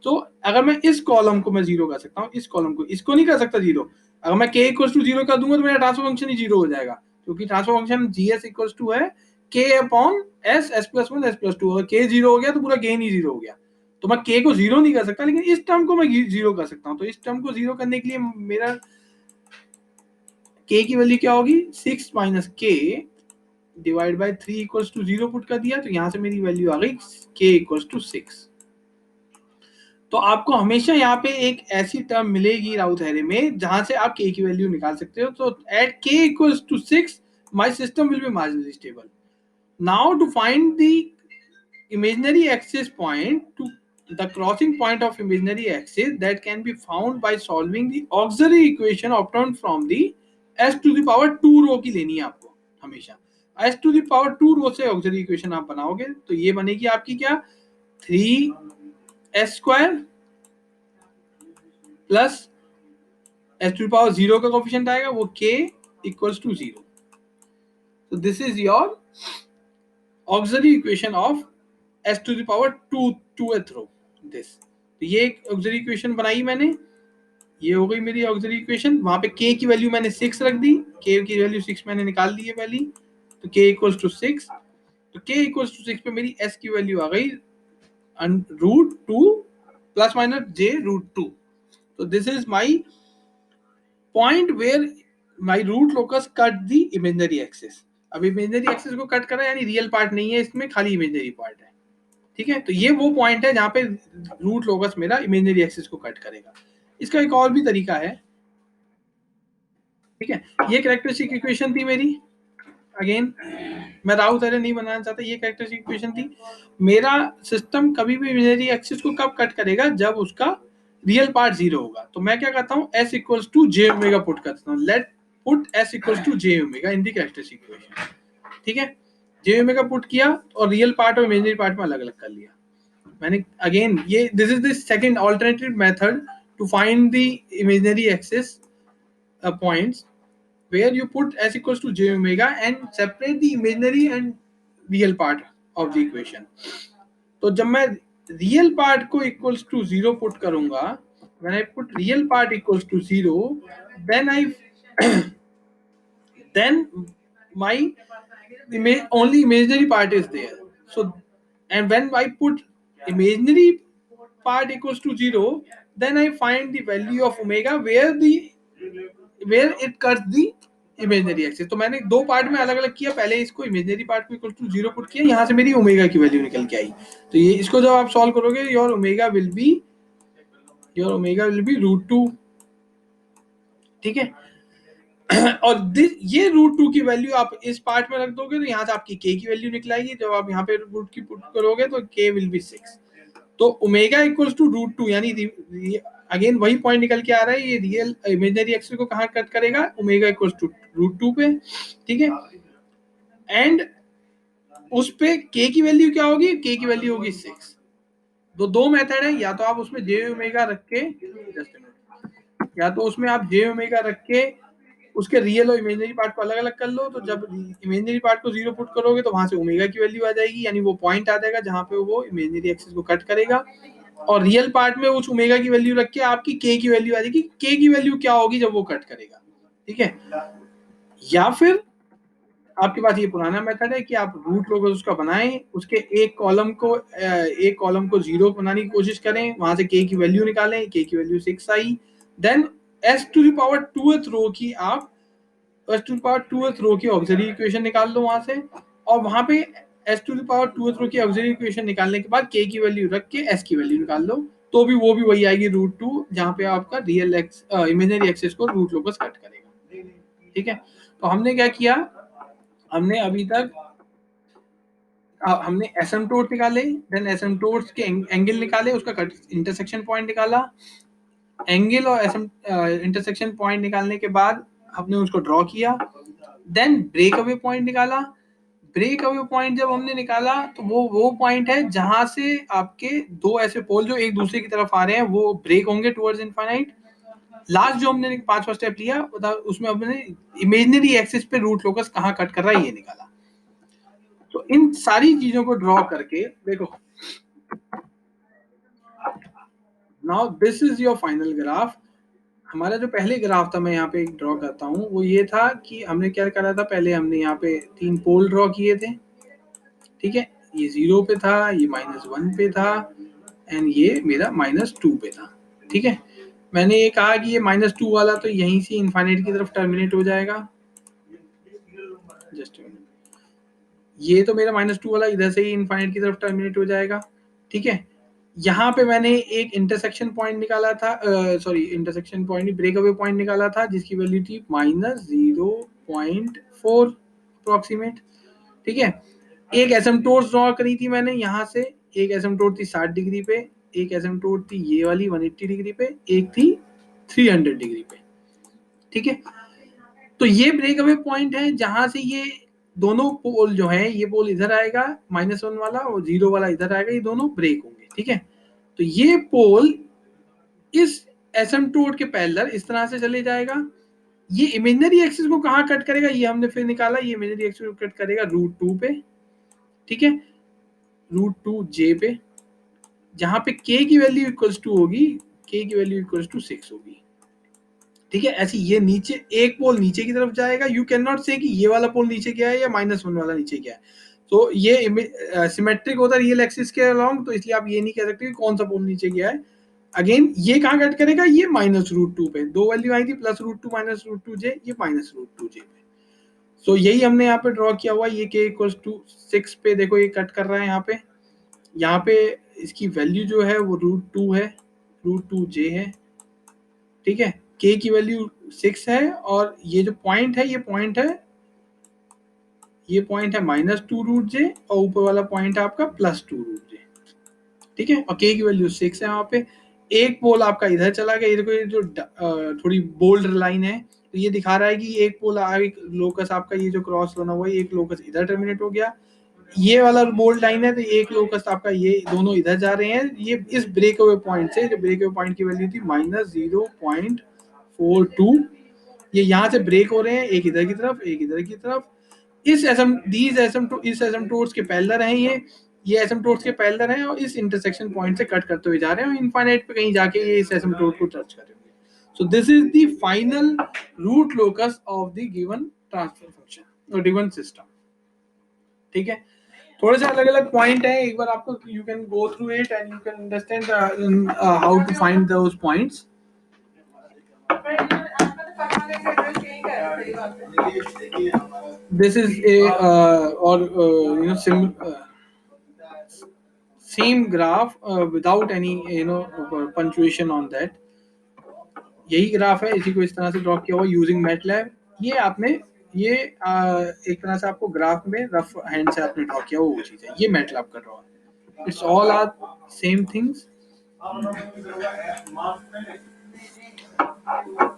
तो अगर मैं इस कॉलम को मैं जीरो कर सकता हूँ, इस कॉलम को, इसको नहीं कर सकता जीरो. अगर मैं k इक्वल टू जीरो कर दूंगा तो मेरा ट्रांसफर फंक्शन ही जीरो हो जाएगा, क्योंकि transfer function GS equal to है k upon s, s plus one, s plus two. अगर k जीरो हो गया तो पूरा गेन ही जीरो हो गया. तो मैं k को जीरो नहीं कर सकता, लेकिन इस टर्म को मैं जीरो कर सकता हूँ. तो इस टर्म को जीरो करने के लिए मेरा k की वैल्यू क्या होगी, 6 minus k divide by 3 equals to zero put कर दिया, तो यहां से मेरी वैल्यू आ गई k इक्वल्स टू 6. तो आपको हमेशा यहाँ पे एक ऐसी टर्म मिलेगी राउथ एरे में जहां से आप k की वैल्यू निकाल सकते हो. तो at k equals to 6 my system will be marginally stable. Now to find the imaginary axis point to the crossing point of imaginary axis that can be found by solving the auxiliary equation obtained from the s to the power 2 रो की लेनी है आपको हमेशा. s to the power 2 रो से auxiliary equation आप बनाओगे तो ये बनेगी आपकी क्या, 3s square plus s to the power 0 का कोफिशिएंट आएगा वो k इक्वल्स टू 0. तो this is your auxiliary equation of s to the power 2th row this. तो ये एक auxiliary equation बनाई मैंने, ये हो गई मेरी auxiliary equation. वहां पे k की वैल्यू मैंने 6 रख दी, k की वैल्यू 6 मैंने निकाल ली है पहली, तो k इक्वल्स टू 6. तो k इक्वल्स टू 6 पे मेरी s की वैल्यू आ गई root 2 plus minus j root 2. तो this is my point where my root locus cut the imaginary axis. अब इमेजिनरी एक्सिस को कट करा यानी रियल पार्ट नहीं है इसमें, खाली इमेजिनरी पार्ट है. ठीक है, तो ये वो पॉइंट है जहां पे रूट लोकस मेरा इमेजिनरी एक्सिस को कट करेगा. इसका एक और भी तरीका है. ठीक है, ये कैरेक्टरिस्टिक इक्वेशन थी मेरी. अगेन मैं राउथ एरे नहीं बनाना चाहता, ये कैरेक्टरिस्टिक इक्वेशन थी. मेरा सिस्टम कभी भी इमेजिनरी एक्सिस को कब कट करेगा, जब उसका रियल पार्ट जीरो होगा. तो मैं क्या करता हूँ, s equals to j omega put करता हूँ. Let put s equals to j omega in the characteristic equation. ठीक है, जे ओमेगा पुट किया और रियल पार्ट और इमेजिनरी पार्ट में अलग अलग कर लिया मैंने. अगेन ये this is the second alternative method to find the imaginary axis points where you put s equals to j omega and separate the imaginary and real part of the equation. तो जब मैं रियल पार्ट को इक्वल्स टू जीरो पुट करूंगा, when I put real part equals to zero, then then my only imaginary part is there. So and when I put imaginary part equals to zero, then I find the value of omega where it cuts the imaginary axis. तो मैंने दो पार्ट में अलग अलग किया, पहले इसको इमेजिनरी पार्ट को इक्वल टू जीरो पुट किया, यहाँ से मेरी ओमेगा की वैल्यू निकल के आई. तो ये इसको जब आप सॉल्व करोगे your omega will be root 2. ठीक है, और ये रूट 2 की वैल्यू आप इस पार्ट में रख दोगे तो यहाँ से आपकी k की वैल्यू निकल आएगी. जब आप यहाँ पे रूट की पुट करोगे तो k विल बी 6. तो ओमेगा इक्वल्स टू रूट 2 यानी अगेन वही पॉइंट निकल के आ रहा है, ये रियल इमेजिनरी एक्सिस को कहाँ कट करेगा, ओमेगा इक्वल्स टू रूट 2 पे. ठीक है, एंड उस पे k की वैल्यू क्या होगी, k की वैल्यू होगी 6. दो मेथड है, या तो आप उसमें j ओमेगा रख के, या तो उसमें आप j ओमेगा रख के उसके रियल और इमेजिनरी पार्ट को अलग अलग कर लो. तो जब इमेजिनरी पार्ट को जीरो पुट करोगे तो वहां से ओमेगा की वैल्यू आ जाएगी, यानी वो पॉइंट आ जाएगा जहां पे वो इमेजिनरी एक्सिस को कट करेगा. और रियल पार्ट में उस ओमेगा की वैल्यू रख के आपकी k की वैल्यू आ जाएगी. k की वैल्यू क्या होगी जब वो कट करेगा. ठीक है, या फिर आपके पास ये पुराना मेथड है कि आप रूट लोगोस उसका बनाएं, उसके एक कॉलम को जीरो बनाने की कोशिश करें, वहां से k की वैल्यू निकालें, k की वैल्यू 6 आई, then s to the power 2th row की आप s to the power 2th row की ऑक्सिलरी इक्वेशन निकाल लो वहां से, और वहां पे s to the power 2th row की ऑक्सिलरी इक्वेशन निकालने के बाद के की वैल्यू रख के एस की वैल्यू निकाल लो, तो भी वो भी वही आएगी √2, जहां पे आपका रियल एक्स इमेजिनरी एक्सिस को रूट लोकस कट करेगा। ठीक है, तो हमने क्या किया, हमने अभी तक हमने एसिम्प्टोट निकाले, देन एसिम्प्टोट्स के एंगल निकाले, उसका कट इंटरसेक्शन पॉइंट निकाला, एंगल और इंटरसेक्शन पॉइंट निकालने के बाद हमने उसको ड्रॉ किया, देन ब्रेक अवे पॉइंट निकाला। ब्रेक अवे पॉइंट जब हमने निकाला तो वो पॉइंट है जहां से आपके दो ऐसे पोल जो एक दूसरे की तरफ आ रहे हैं वो ब्रेक होंगे टुवर्ड्स इनफाइनाइट। लास्ट जो हमने पांचवा स्टेप लिया उसमें हमने इमेजिनरी एक्सिस पे रूट लोकस कहाँ कट कर रहा है ये निकाला। तो इन सारी चीजों को ड्रॉ करके देखो, now this is your final graph. हमारा जो पहले ग्राफ था, मैं यहाँ पे ड्रॉ करता हूँ, वो ये था कि हमने क्या करा था, पहले हमने यहाँ पे 3 पोल ड्रॉ किए थे। ठीक है, ये 0 पे था, ये -1 पे था, एंड ये मेरा -2 पे था। ठीक है, मैंने ये कहा कि ये -2 वाला तो यहीं से इनफाइनाइट की तरफ टर्मिनेट हो जाएगा। जस्ट ये तो मेरा -2 वाला इधर से ही इनफाइनाइट की तरफ टर्मिनेट हो जाएगा। ठीक है, यहाँ पे मैंने एक इंटरसेक्शन पॉइंट निकाला था, sorry intersection point break away point निकाला था जिसकी वैल्यू थी -0.4 अप्रोक्सीमेट। ठीक है, एक एसिम्प्टोट ड्रॉ करी थी मैंने यहाँ से, एक एसिम्प्टोट थी 60 डिग्री पे, एक एसिम्प्टोट थी ये वाली 180 डिग्री पे, एक थी 300 डिग्री पे। ठीक है, तो ये ब्रेक अवे पॉइंट है जहां से ये दोनों पोल जो है, ये पोल इधर आएगा -1 वाला और 0 वाला इधर आएगा, ये दोनों ब्रेक होंगे। ठीक है, तो ये पोल इस एसिम्प्टोट के पैरेलल इस तरह से चले जाएगा। ये इमेजिनरी एक्सिस को कहाँ कट करेगा, ये हमने फिर निकाला, ये इमेजिनरी एक्सिस को कट करेगा √2 पे। ठीक है, √2j पे, जहां पे k की वैल्यू इक्वल्स टू होगी, k की वैल्यू इक्वल्स टू 6 होगी। ठीक है, ऐसे ये नीचे एक पोल नीचे की तरफ जाएगा, यू कैन नॉट से कि ये वाला पोल नीचे गया है या -1 वाला नीचे गया है। तो ये सिमेट्रिक होता है रियल एक्सिस के अलोंग, तो इसलिए आप ये नहीं कह सकते कि कौन सा पोल नीचे गया है। अगेन ये कहाँ कट करेगा, ये -√2 पे, दो वैल्यू आई थी +√2 -√2j, ये -√2j पे। सो यही हमने यहाँ पे ड्रॉ किया हुआ, ये k इक्वल्स टू 6 पे देखो ये कट कर रहा है यहाँ पे इसकी वैल्यू जो है वो √2 है, √2j है। ठीक है, k की वैल्यू 6 है, और ये जो पॉइंट है, ये पॉइंट है -2√j, और ऊपर वाला पॉइंट है आपका +2√j। ठीक है, और k की वैल्यू 6 है वहां पे। एक पोल आपका इधर चला गया, ये देखो ये जो थोड़ी बोल्ड लाइन है, तो ये दिखा रहा है कि एक पोल आगे लोकस आपका ये जो क्रॉस बना हुआ है, एक लोकस इधर टर्मिनेट हो गया, ये वाला बोल्ड लाइन है, तो एक लोकस आपका ये दोनों इधर जा रहे हैं, ये इस ब्रेक अवे पॉइंट से, जो ब्रेक अवे पॉइंट की वैल्यू थी -0.42, ये यहाँ से ब्रेक हो रहे हैं, एक इधर की तरफ एक इधर की तरफ। इस एसिम्प्टोट्स के पैरेलल हैं, ये एसिम्प्टोट्स के पैरेलल हैं, और इस इंटरसेक्शन पॉइंट से कट करते हुए जा रहे हैं, और इनफाइनाइट पे कहीं जाके ये इस एसिम्प्टोट को टच करेंगे। So this is the final root locus of the given transfer function और गिवन सिस्टम। ठीक है, थोड़े से अलग अलग पॉइंट है, एक बार आपको you can go through it and you can understand how to find those points. This is a or same graph without any punctuation on that। यही ग्राफ है, इसी को इस तरह से ड्रॉ किया हुआ यूजिंग मैटलैब। ये आपने ये एक तरह से आपको ग्राफ में रफ हैंड से आपने ड्रॉ किया वो चीज है, ये मैटलैब का ड्रॉ है। It's all are same things.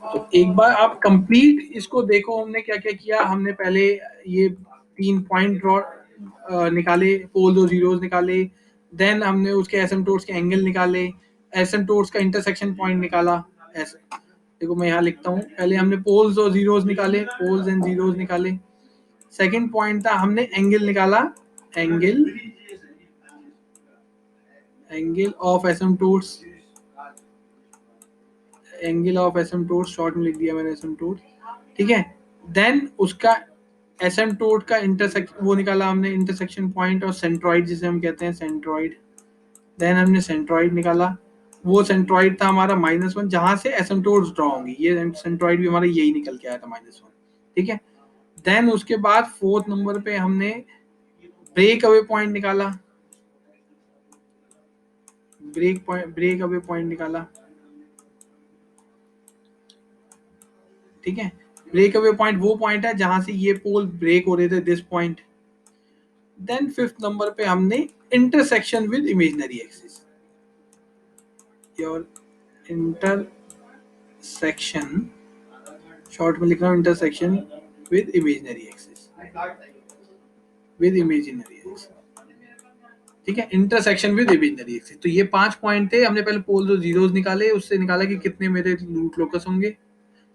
तो एक बार आप कंप्लीट इसको देखो, हमने क्या क्या किया। हमने पहले ये 3 पॉइंट ड्रॉ निकाले, पोल दो जीरोस निकाले, देन हमने उसके एसिम्प्टोट्स के एंगल निकाले, एसिम्प्टोट्स का इंटरसेक्शन पॉइंट निकाला। ऐसे देखो मैं यहाँ लिखता हूँ, पहले हमने पोल्स और जीरोस निकाले, पोल्स एंड जीरोस निकाले। सेकंड पॉइंट था हमने एंगल निकाला, angle angle of asymptotes, angle of asymptotes short में लिख दिया मैंने एसिम्प्टोट्स। ठीक है, देन उसका एसिम्प्टोट का इंटरसेक्ट वो निकाला हमने, इंटरसेक्शन पॉइंट और सेंट्रॉइड जिसे हम कहते हैं सेंट्रॉइड। देन हमने सेंट्रॉइड निकाला, वो सेंट्रॉइड था हमारा -1, जहां से एसिम्प्टोट्स ड्रॉ होंगी। ये सेंट्रॉइड भी हमारा यही निकल के आया था -1, ठीक है। देन उसके बाद फोर्थ नंबर पे हमने ब्रेक अवे पॉइंट निकाला, ब्रेक अवे पॉइंट निकाला, ठीक है। ब्रेक अवे पॉइंट वो पॉइंट है जहां से ये पोल ब्रेक हो रहे थे, this point. Then fifth number पे हमने intersection with imaginary axis, your intersection, short में लिख रहा हूँ intersection with imaginary axis, with imaginary axis, ठीक है। Intersection with imaginary axis. तो ये 5 पॉइंट थे। हमने पहले पोल जो जीरोस निकाले, उससे निकाला कि कितने मेरे रूट लोकस होंगे,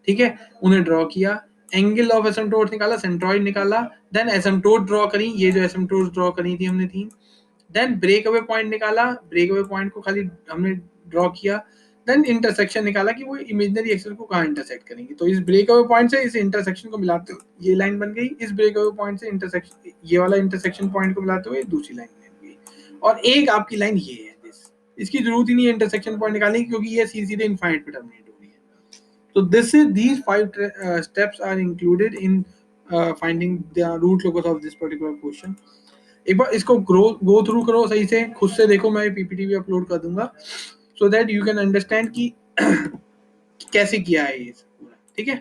ठीक है। उन्हें ड्रॉ किया, एंगल ऑफ एसिम्प्टोट निकाला, सेंट्रॉइड निकाला, देन एसिम्प्टोट ड्रॉ करी, ये जो एसिम्प्टोट ड्रॉ करी थी हमने तीन। देन ब्रेक अवे पॉइंट निकाला, ब्रेक अवे पॉइंट को खाली हमने ड्रॉ किया। देन इंटरसेक्शन निकाला कि वो इमेजिनरी एक्सिस को कहाँ इंटरसेक्ट करेंगे। तो इस ब्रेक अवे पॉइंट से इस इंटरसेक्शन को मिलाते हुए ये लाइन बन गई, इस ब्रेक अवे पॉइंट से इंटरसेक्शन, ये वाला इंटरसेक्शन पॉइंट को मिलाते हुए दूसरी लाइन बन गई। और एक आपकी लाइन ये है, इसकी जरूरत ही नहीं है इंटरसेक्शन पॉइंट निकालने की, क्योंकि ये सीधे इनफाइनाइट पे टर्मिनेट हो रही है। So these five steps are included in finding the root locus of this particular question. एक बार इसको गो थ्रू करो सही से, खुद से देखो, मैं पीपीटी भी अपलोड कर दूंगा, so that you can understand कि कैसे किया है ये, ठीक है।